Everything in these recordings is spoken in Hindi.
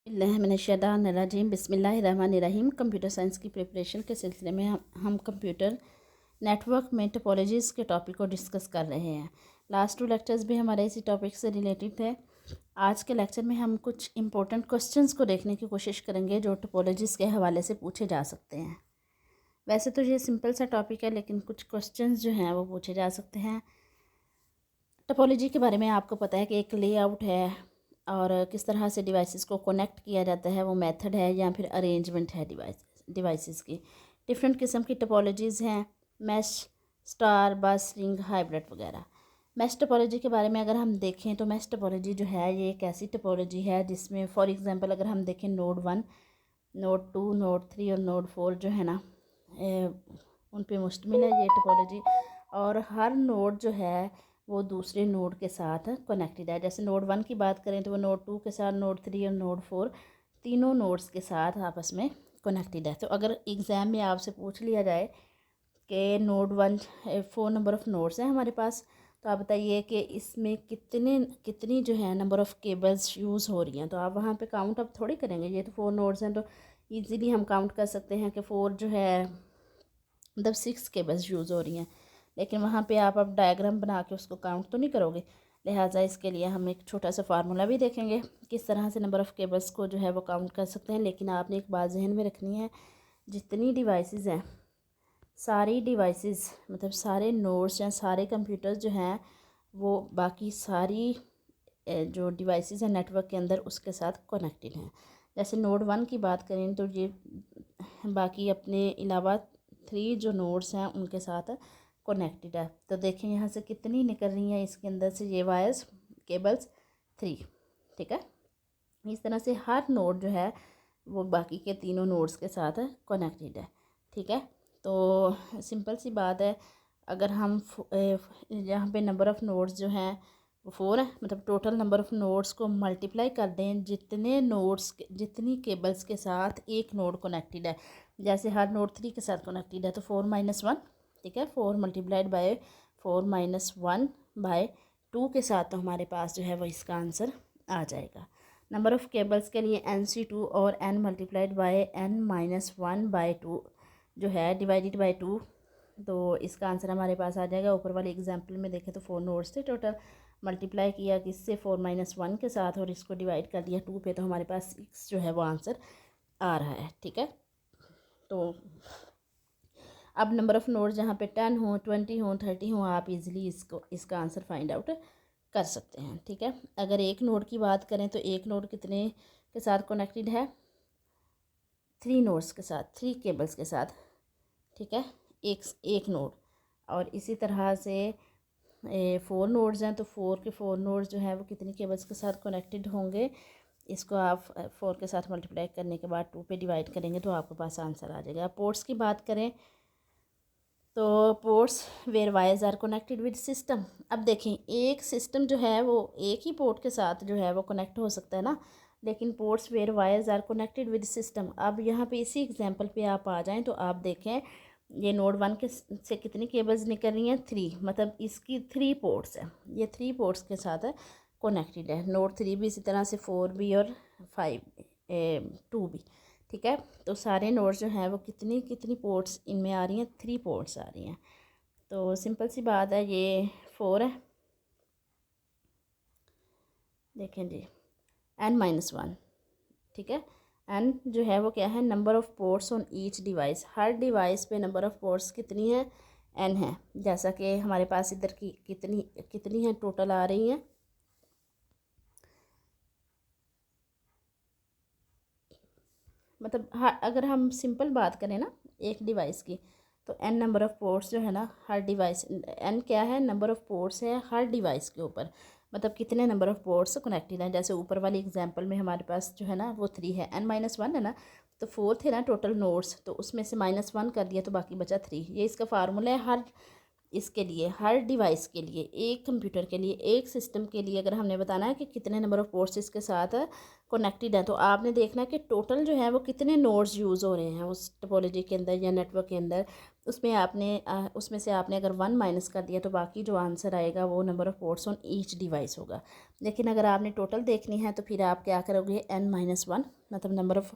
बिस्मिल्लाहिर्रहमानिर्रहीम बिस्मिल्लाहिर्रहमानिर्रहीम। कंप्यूटर साइंस की प्रिपरेशन के सिलसिले में हम कंप्यूटर नेटवर्क में टोपोलॉजीज़ के टॉपिक को डिस्कस कर रहे हैं। लास्ट 2 लेक्चर्स भी हमारे इसी टॉपिक से रिलेटेड थे। आज के लेक्चर में हम कुछ इंपॉर्टेंट क्वेश्चंस को देखने की कोशिश करेंगे जो टोपोलॉजीज़ के हवाले से पूछे जा सकते हैं। वैसे तो ये सिंपल सा टॉपिक है, लेकिन कुछ क्वेश्चंस जो हैं वो पूछे जा सकते हैं। टोपोलॉजी के बारे में आपको पता है कि एक लेआउट है और किस तरह से डिवाइसेस को कनेक्ट किया जाता है, वो मेथड है या फिर अरेंजमेंट है डिवाइसेस की। डिफरेंट किस्म की टोपोलॉजीज़ हैं, मैश, स्टार, बस, रिंग, हाइब्रिड वगैरह। मैश टोपोलॉजी के बारे में अगर हम देखें तो मैश टोपोलॉजी जो है ये एक ऐसी टोपोलॉजी है जिसमें फॉर एग्जांपल अगर हम देखें नोड 1, नोड 2, नोड 3 और नोड 4 जो है ना, उन पे मुश्तमिल है ये टोपोलॉजी। और हर नोड जो है वो दूसरे नोड के साथ कनेक्टेड है। जैसे नोड 1 की बात करें तो वो नोड 2 के साथ, नोड 3 और नोड 4 तीनों नोड्स के साथ आपस में कनेक्टेड है। तो अगर एग्ज़ाम में आपसे पूछ लिया जाए कि नोड 1 4 नंबर ऑफ़ नोड्स हैं हमारे पास, तो आप बताइए कि इसमें कितनी जो है नंबर ऑफ़ केबल्स यूज़ हो रही हैं। तो आप वहाँ पे काउंट अब थोड़ी करेंगे, ये तो 4 नोड्स हैं तो ईज़िली हम काउंट कर सकते हैं कि 4 जो है मतलब 6 केबल्स यूज़ हो रही हैं। लेकिन वहाँ पे आप अब डायग्राम बना के उसको काउंट तो नहीं करोगे, लिहाजा इसके लिए हम एक छोटा सा फार्मूला भी देखेंगे किस तरह से नंबर ऑफ़ केबल्स को जो है वो काउंट कर सकते हैं। लेकिन आपने एक बात जहन में रखनी है, जितनी डिवाइसेस हैं, सारी डिवाइसेस मतलब सारे नोड्स या सारे कंप्यूटर्स जो हैं वो बाकी सारी जो डिवाइसेस हैं नेटवर्क के अंदर उसके साथ कनेक्टेड हैं। जैसे नोड 1 की बात करें तो ये बाकी अपने अलावा 3 जो नोड्स हैं उनके साथ कनेक्टेड है। तो देखें यहाँ से कितनी निकल रही हैं इसके अंदर से ये वायर्स, केबल्स, 3। ठीक है, इस तरह से हर नोड जो है वो बाकी के तीनों नोड्स के साथ कनेक्टेड है। ठीक है, तो सिंपल सी बात है, अगर हम यहाँ पे नंबर ऑफ़ नोड्स जो हैं वो 4 है, मतलब टोटल नंबर ऑफ़ नोड्स को मल्टीप्लाई कर दें जितने नोड्स जितनी केबल्स के साथ एक नोड कनेक्टेड है। जैसे हर नोड 3 के साथ कनेक्टेड है तो 4 - 1, ठीक है, 4 मल्टीप्लाइड बाय 4 - 1/2 के साथ तो हमारे पास जो है वो इसका आंसर आ जाएगा। नंबर ऑफ़ केबल्स के लिए NC2 और n मल्टीप्लाइड बाय n - 1/2 जो है डिवाइडेड बाय 2, तो इसका आंसर हमारे पास आ जाएगा। ऊपर वाले एग्जाम्पल में देखें तो 4 नोड्स थे टोटल, मल्टीप्लाई किया किससे 4 - 1 के साथ और इसको डिवाइड कर दिया 2 पे, तो हमारे पास 6 जो है वो आंसर आ रहा है। ठीक है, तो अब नंबर ऑफ़ नोड्स जहाँ पे 10 हो, 20 हो, 30 हो, आप इजीली इसका आंसर फाइंड आउट कर सकते हैं। ठीक है, अगर एक नोड की बात करें तो एक नोड कितने के साथ कनेक्टेड है? 3 नोड्स के साथ, 3 केबल्स के साथ। ठीक है, एक नोड। और इसी तरह से 4 नोड्स हैं तो 4 नोड्स जो हैं वो कितनी केबल्स के साथ कनेक्टेड होंगे? इसको आप 4 के साथ मल्टीप्लाई करने के बाद 2 पे डिवाइड करेंगे तो आपके पास आंसर आ जाएगा। पोर्ट्स की बात करें तो ports where wires are connected with system. अब देखें, एक सिस्टम जो है वो एक ही पोर्ट के साथ जो है वो कनेक्ट हो सकता है ना, लेकिन ports where wires are connected with system. अब यहाँ पे इसी एग्जांपल पे आप आ जाएं तो आप देखें ये नोड 1 के से कितनी केबल्स निकल रही हैं? 3, मतलब इसकी 3 पोर्ट्स है, ये 3 पोर्ट्स के साथ कनेक्टेड है। नोड 3 भी इसी तरह से 4 भी और 2 भी। ठीक है, तो सारे नोड्स जो हैं वो कितनी कितनी पोर्ट्स इनमें आ रही हैं? 3 पोर्ट्स आ रही हैं। तो सिंपल सी बात है, ये 4 है, देखें जी, n - 1। ठीक है, n जो है वो क्या है? Number of ports on each device. Her device पे नंबर ऑफ़ पोर्ट्स कितनी है? n है। जैसा कि हमारे पास इधर की कितनी कितनी है टोटल आ रही हैं, मतलब अगर हम सिंपल बात करें ना एक डिवाइस की, तो n नंबर ऑफ़ पोर्ट्स जो है ना हर डिवाइस, n क्या है? नंबर ऑफ़ पोर्ट्स है हर डिवाइस के ऊपर, मतलब कितने नंबर ऑफ़ पोर्ट्स कनेक्टेड हैं। जैसे ऊपर वाली एग्जांपल में हमारे पास जो है ना वो 3 है, n - 1 है ना, तो 4 थे ना टोटल नोड्स, तो उसमें से -1 कर दिया तो बाकी बचा 3। ये इसका फार्मूला है हर इसके लिए, हर डिवाइस के लिए, एक कंप्यूटर के लिए, एक सिस्टम के लिए अगर हमने बताना है कि कितने नंबर ऑफ़ पोर्ट्स इसके साथ कनेक्टेड है, तो आपने देखना है कि टोटल जो है वो कितने नोड्स यूज़ हो रहे हैं उस टोपोलॉजी के अंदर या नेटवर्क के अंदर। उसमें से आपने अगर 1 माइनस कर दिया तो बाकी जो आंसर आएगा वो number of ports on each device होगा। लेकिन अगर आपने टोटल देखनी है तो फिर आप क्या करोगे, n-1 मतलब नंबर ऑफ़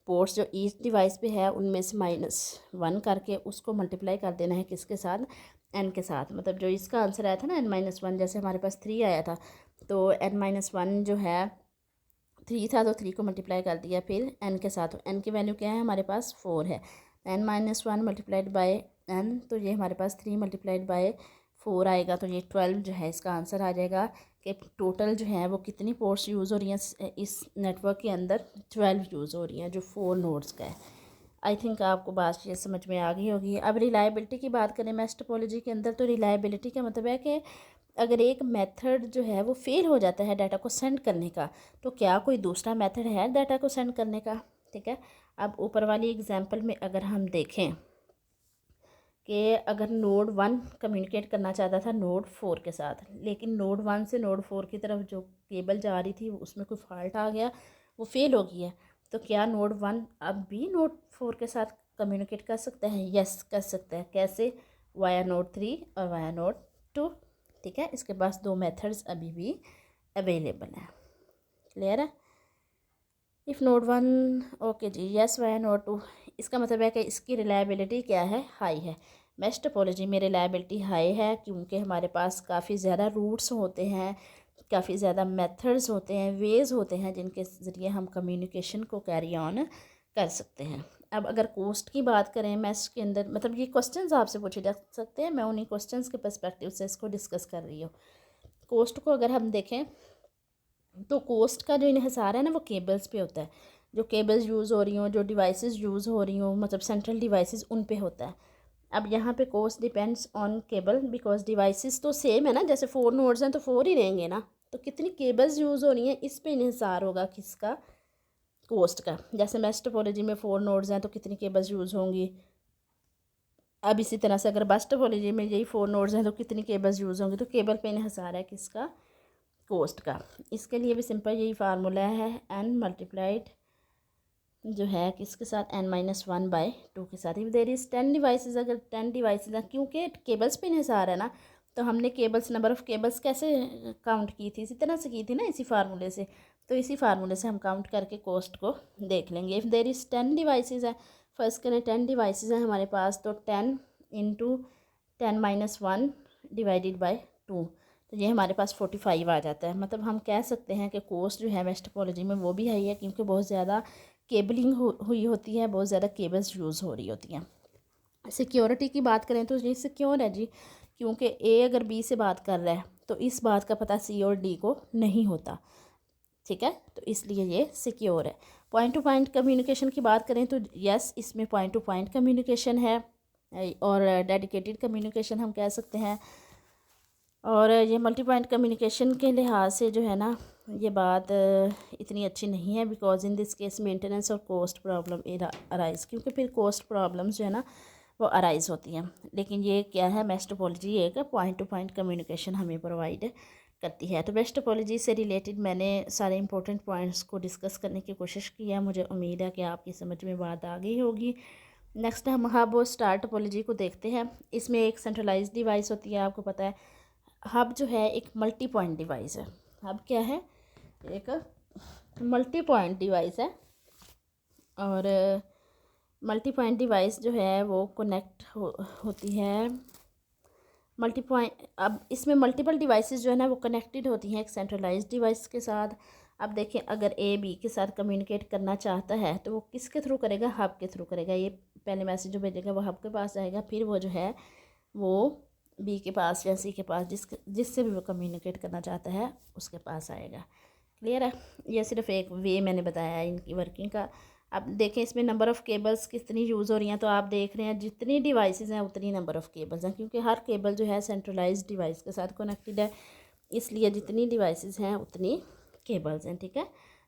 पोर्ट्स जो ईच डिवाइस पे है उनमें से -1 करके उसको मल्टीप्लाई कर देना है किसके साथ, n के साथ। मतलब जो इसका आंसर आया था ना n-1, जैसे हमारे पास 3 आया था तो n-1 जो है 3 था तो 3 को मल्टीप्लाई कर दिया फिर n के साथ। n की वैल्यू क्या है हमारे पास 4 है। n-1 मल्टीप्लाइड बाय n, तो ये हमारे पास 3 मल्टीप्लाइड बाय 4 आएगा, तो ये 12 जो है इसका आंसर आ जाएगा कि टोटल जो है वो कितनी पोर्ट्स यूज़ हो रही हैं इस नेटवर्क के अंदर, 12 यूज़ हो रही हैं जो 4 नोड्स का है। आई थिंक आपको बात ये समझ में आ गई होगी। अब रिलायबिलिटी की बात करें मैश टोपोलॉजी के अंदर, तो रिलायबिलिटी का मतलब है कि अगर एक मेथड जो है वो फेल हो जाता है डाटा को सेंड करने का, तो क्या कोई दूसरा मेथड है डाटा को सेंड करने का। ठीक है, अब ऊपर वाली एग्जांपल में अगर हम देखें कि अगर नोड 1 कम्युनिकेट करना चाहता था नोड 4 के साथ, लेकिन नोड 1 से नोड 4 की तरफ जो केबल जा रही थी उसमें कोई फॉल्ट आ गया, वो फेल हो गई है, तो क्या नोड 1 अब भी नोड 4 के साथ कम्युनिकेट कर सकता है? यस, कर सकता है। कैसे? वाया नोड 3 और वाया नोड 2। ठीक है, इसके पास 2 मेथड्स अभी भी अवेलेबल हैं। क्लियर है? इफ़ नोड 1, ओके जी, यस वाया नोड 2, इसका मतलब है कि इसकी रिलायबिलिटी क्या है, हाई है। मैश टोपोलॉजी में रिलायबिलिटी हाई है क्योंकि हमारे पास काफ़ी ज़्यादा रूट्स होते हैं, काफ़ी ज़्यादा मेथड्स होते हैं, वेज होते हैं जिनके ज़रिए हम कम्युनिकेशन को कैरी ऑन कर सकते हैं। अब अगर कोस्ट की बात करें मैश के अंदर, मतलब ये क्वेश्चंस आपसे पूछे जा सकते हैं, मैं उन्हीं क्वेश्चंस के पर्सपेक्टिव से इसको डिस्कस कर रही हूँ। कोस्ट को अगर हम देखें तो कोस्ट का जो इन्हिसार है ना वो केबल्स पे होता है। जो केबल्स यूज़ हो रही हों, जो डिवाइसेस यूज़ हो रही हों, मतलब सेंट्रल डिवाइसेस, उन पे होता है। अब यहाँ पे cost depends on cable because devices तो सेम है ना, जैसे 4 नोड्स हैं तो 4 ही रहेंगे ना, तो कितनी केबल्स यूज़ हो रही हैं इस पे इन्हिसार होगा किसका, कोस्ट का। जैसे मैश टोपोलॉजी में 4 नोड्स हैं तो कितनी केबल्स यूज़ होंगी। अब इसी तरह से अगर बस टोपोलॉजी में यही 4 नोड्स हैं तो कितनी केबल्स यूज़ होंगी, तो केबल पे इन्हिसार है किसका, कोस्ट का। इसके लिए भी सिंपल यही फार्मूला है, n मल्टीप्लाइड जो है किसके साथ, n-1/2 के साथ। इफ देर इज़ 10 डिवाइसेस, अगर 10 डिवाइसेस हैं, क्योंकि केबल्स पे इन्हिसार है ना, तो हमने केबल्स, नंबर ऑफ़ केबल्स कैसे काउंट की थी, इसी तरह से की थी ना, इसी फार्मूले से। तो इसी फार्मूले से हम काउंट करके कोस्ट को देख लेंगे। इफ़ देर इज़ 10 डिवाइसेस है, फर्स्ट करें 10 डिवाइसेस हैं हमारे पास, तो 10 × 10-1 डिवाइडेड बाई 2, तो ये हमारे पास 45 आ जाता है। मतलब हम कह सकते हैं कि कोस्ट जो है मैश टोपोलॉजी में वो भी हाई है क्योंकि बहुत ज़्यादा केबलिंग हुई होती है, बहुत ज़्यादा केबल्स यूज़ हो रही होती हैं। सिक्योरिटी की बात करें तो ये सिक्योर है जी, क्योंकि ए अगर बी से बात कर रहा है तो इस बात का पता सी और डी को नहीं होता। ठीक है, तो इसलिए ये सिक्योर है। पॉइंट टू पॉइंट कम्युनिकेशन की बात करें तो यस, इसमें पॉइंट टू पॉइंट कम्युनिकेशन है और डेडिकेटेड कम्युनिकेशन हम कह सकते हैं। और ये मल्टी पॉइंट कम्युनिकेशन के लिहाज से जो है ना, ये बात इतनी अच्छी नहीं है because in this case maintenance और कॉस्ट प्रॉब्लम अराइज, क्योंकि फिर कॉस्ट प्रॉब्लम्स जो है ना वो अराइज होती हैं। लेकिन ये क्या है, मैश टोपोलॉजी एक पॉइंट टू पॉइंट कम्युनिकेशन हमें प्रोवाइड करती है। तो मैश टोपोलॉजी से रिलेटेड मैंने सारे इंपॉर्टेंट पॉइंट्स को डिस्कस करने की कोशिश की है। मुझे उम्मीद है कि आपकी समझ में बात आ गई होगी। नेक्स्ट हम हब स्टार टोपोलॉजी को देखते हैं। इसमें एक सेंट्रलाइज डिवाइस होती है, आपको पता है। हब जो है एक मल्टी पॉइंट डिवाइस है। हब क्या है, एक मल्टी पॉइंट डिवाइस है और मल्टी पॉइंट डिवाइस जो है वो कनेक्ट होती है मल्टी पॉइंट। अब इसमें मल्टीपल डिवाइसेस जो है ना वो कनेक्टेड होती हैं एक सेंट्रलाइज्ड डिवाइस के साथ। अब देखें, अगर ए बी के साथ कम्युनिकेट करना चाहता है तो वो किसके थ्रू करेगा, हब के थ्रू करेगा। ये पहले मैसेज जो भेजेगा वो हब के पास जाएगा, फिर वो जो है वो बी के पास या सी के पास, जिससे भी वो कम्युनिकेट करना चाहता है उसके पास आएगा। क्लियर है? ये सिर्फ एक वे मैंने बताया है इनकी वर्किंग का। अब देखें इसमें नंबर ऑफ़ केबल्स कितनी यूज़ हो रही हैं, तो आप देख रहे हैं जितनी डिवाइसेस हैं उतनी नंबर ऑफ़ केबल्स हैं, क्योंकि हर केबल जो है सेंट्रलाइज्ड डिवाइस के साथ कनेक्टेड है, इसलिए जितनी डिवाइसेस हैं उतनी केबल्स हैं। ठीक है,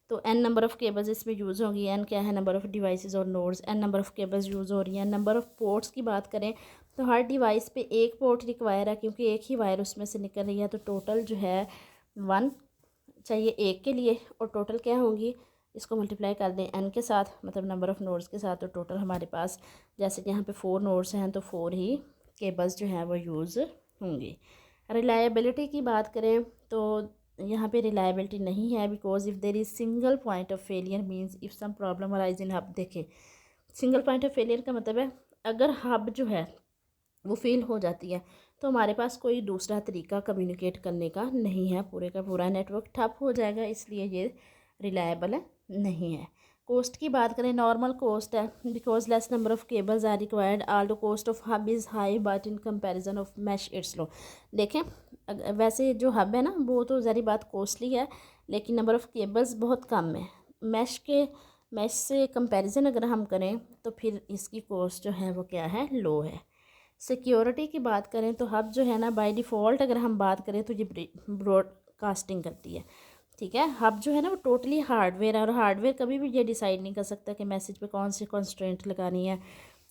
तो n नंबर ऑफ़ केबल्स इसमें यूज़ होंगी। n क्या है, नंबर ऑफ़ डिवाइसेस और nodes. n number of cables use हो रही हैं। नंबर ऑफ़ पोर्ट्स की बात करें तो हर डिवाइस पे एक पोर्ट रिक्वायर है, क्योंकि एक ही वायर उसमें से निकल रही है, तो टोटल जो है 1 चाहिए एक के लिए, और टोटल क्या होंगी इसको मल्टीप्लाई कर दें n के साथ, मतलब नंबर ऑफ़ नोड्स के साथ, तो टोटल हमारे पास जैसे कि यहाँ पे 4 नोड्स हैं तो 4 ही केबल्स जो हैं वो यूज़ होंगी। रिलायबिलिटी की बात करें तो यहाँ पे रिलायबिलिटी नहीं है, because if there is single point of failure means if some problem arise in hub. देखें, सिंगल पॉइंट ऑफ फेलियर का मतलब है अगर हब जो है वो फेल हो जाती है तो हमारे पास कोई दूसरा तरीका कम्युनिकेट करने का नहीं है, पूरे का पूरा नेटवर्क ठप हो जाएगा, इसलिए ये रिलायबल नहीं है। कोस्ट की बात करें, नॉर्मल कोस्ट है, because less number of cables are required, although cost of hub is high but in comparison of mesh it's low. देखें, वैसे जो हब है ना वो तो ज़ारी बात कॉस्टली है, लेकिन नंबर ऑफ़ केबल्स बहुत कम है। मैश से कंपैरिजन अगर हम करें तो फिर इसकी कॉस्ट जो है वो क्या है, लो है। सिक्योरिटी की बात करें तो हब जो है ना बाय डिफ़ॉल्ट अगर हम बात करें तो ये ब्रॉडकास्टिंग करती है, ठीक है। हब जो है ना वो टोटली हार्डवेयर है, और हार्डवेयर कभी भी ये डिसाइड नहीं कर सकता कि मैसेज पे कौन सी कॉन्स्ट्रेंट लगानी है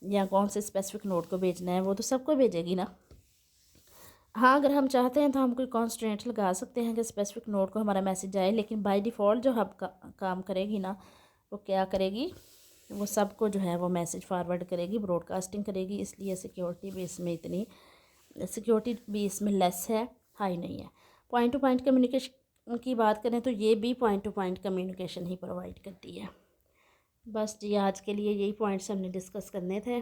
या कौन से स्पेसिफिक नोड को भेजना है, वो तो सबको भेजेगी ना। हाँ, अगर हम चाहते हैं तो हम कोई कॉन्स्ट्रेंट लगा सकते हैं कि स्पेसिफिक नोड को हमारा मैसेज जाए, लेकिन बाय डिफ़ॉल्ट जो हब काम करेगी ना वो क्या करेगी, वो सबको जो है वो मैसेज फॉरवर्ड करेगी, ब्रॉडकास्टिंग करेगी, इसलिए सिक्योरिटी भी इसमें लेस है, हाई नहीं है। पॉइंट टू पॉइंट कम्युनिकेशन की बात करें तो ये भी पॉइंट टू पॉइंट कम्युनिकेशन ही प्रोवाइड करती है। बस जी, आज के लिए यही पॉइंट्स हमने डिस्कस करने थे,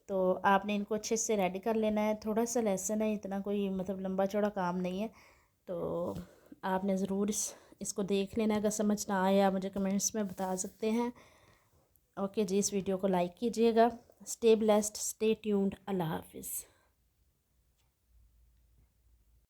तो आपने इनको अच्छे से रेडी कर लेना है। थोड़ा सा लेसन है, इतना कोई मतलब लंबा चौड़ा काम नहीं है, तो आपने ज़रूर इसको देख लेना। अगर समझ ना आया मुझे कमेंट्स में बता सकते हैं। ओके जी, इस वीडियो को लाइक कीजिएगा। स्टे ब्लेस्ड, स्टे ट्यून्ड, अल्लाह हाफिज़।